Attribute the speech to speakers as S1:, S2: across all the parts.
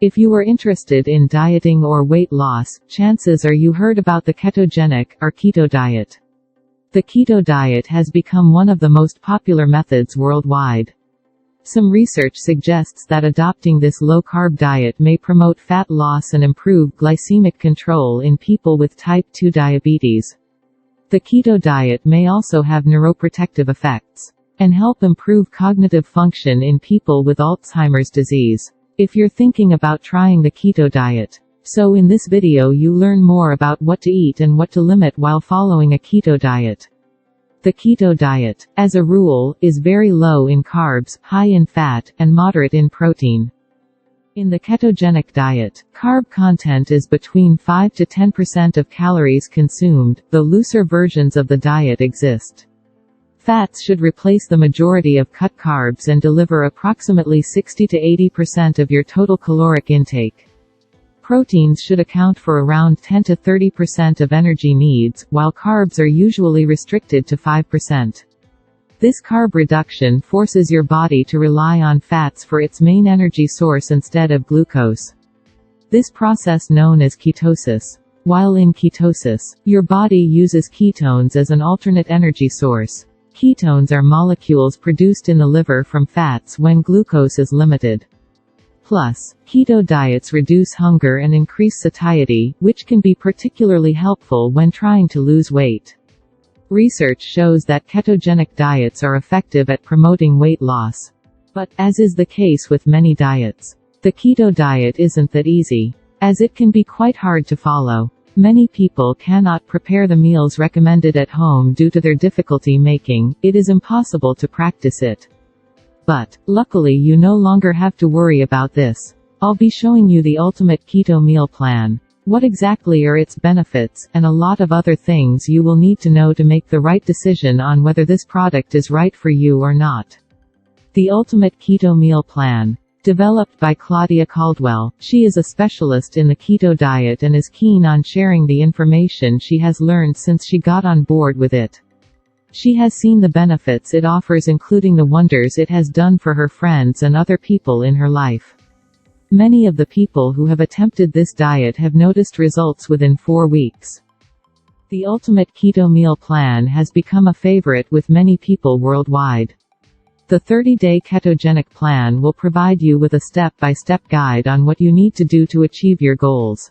S1: If you are interested in dieting or weight loss, chances are you heard about the ketogenic, or keto diet. The keto diet has become one of the most popular methods worldwide. Some research suggests that adopting this low-carb diet may promote fat loss and improve glycemic control in people with type 2 diabetes. The keto diet may also have neuroprotective effects and help improve cognitive function in people with Alzheimer's disease. If you're thinking about trying the keto diet, so in this video you learn more about what to eat and what to limit while following a keto diet. The keto diet, as a rule, is very low in carbs, high in fat, and moderate in protein. In the ketogenic diet, carb content is between 5 to 10% of calories consumed, though looser versions of the diet exist. Fats should replace the majority of cut carbs and deliver approximately 60 to 80% of your total caloric intake. Proteins should account for around 10 to 30% of energy needs, while carbs are usually restricted to 5%. This carb reduction forces your body to rely on fats for its main energy source instead of glucose. This process known as ketosis. While in ketosis, your body uses ketones as an alternate energy source. Ketones are molecules produced in the liver from fats when glucose is limited. Plus, keto diets reduce hunger and increase satiety, which can be particularly helpful when trying to lose weight. Research shows that ketogenic diets are effective at promoting weight loss. But, as is the case with many diets, the keto diet isn't that easy, as it can be quite hard to follow. Many people cannot prepare the meals recommended at home due to their difficulty making. It is impossible to practice it. But, luckily you no longer have to worry about this. I'll be showing you the ultimate keto meal plan. What exactly are its benefits, and a lot of other things you will need to know to make the right decision on whether this product is right for you or not. The ultimate keto meal plan. Developed by Claudia Caldwell, she is a specialist in the keto diet and is keen on sharing the information she has learned since she got on board with it. She has seen the benefits it offers, including the wonders it has done for her friends and other people in her life. Many of the people who have attempted this diet have noticed results within 4 weeks. The ultimate keto meal plan has become a favorite with many people worldwide. The 30-day ketogenic plan will provide you with a step-by-step guide on what you need to do to achieve your goals.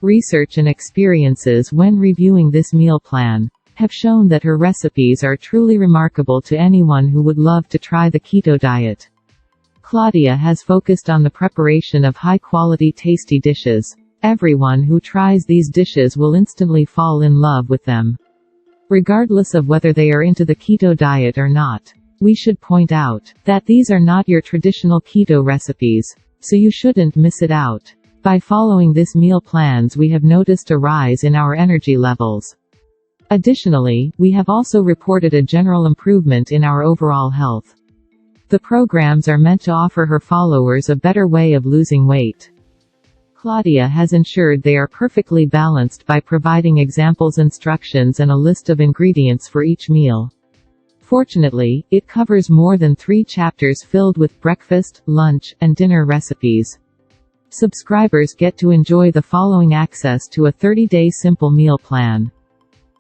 S1: Research and experiences when reviewing this meal plan have shown that her recipes are truly remarkable to anyone who would love to try the keto diet. Claudia has focused on the preparation of high-quality, tasty dishes. Everyone who tries these dishes will instantly fall in love with them, regardless of whether they are into the keto diet or not. We should point out that these are not your traditional keto recipes, so you shouldn't miss it out. By following this meal plans, we have noticed a rise in our energy levels. Additionally, we have also reported a general improvement in our overall health. The programs are meant to offer her followers a better way of losing weight. Claudia has ensured they are perfectly balanced by providing examples, instructions, and a list of ingredients for each meal. Fortunately, it covers more than 3 chapters filled with breakfast, lunch, and dinner recipes. Subscribers get to enjoy the following: access to a 30-day simple meal plan.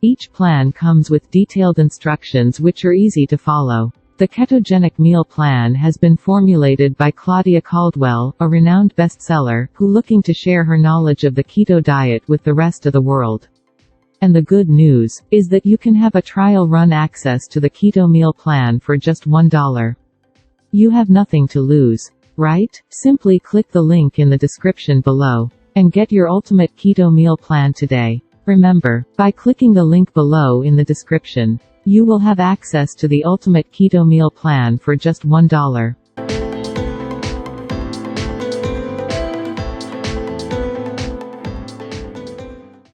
S1: Each plan comes with detailed instructions which are easy to follow. The ketogenic meal plan has been formulated by Claudia Caldwell, a renowned bestseller, who looking to share her knowledge of the keto diet with the rest of the world. And the good news is that you can have a trial run access to the keto meal plan for just $1. You have nothing to lose, right? Simply click the link in the description below and get your ultimate keto meal plan today. Remember, by clicking the link below in the description, you will have access to the ultimate keto meal plan for just $1.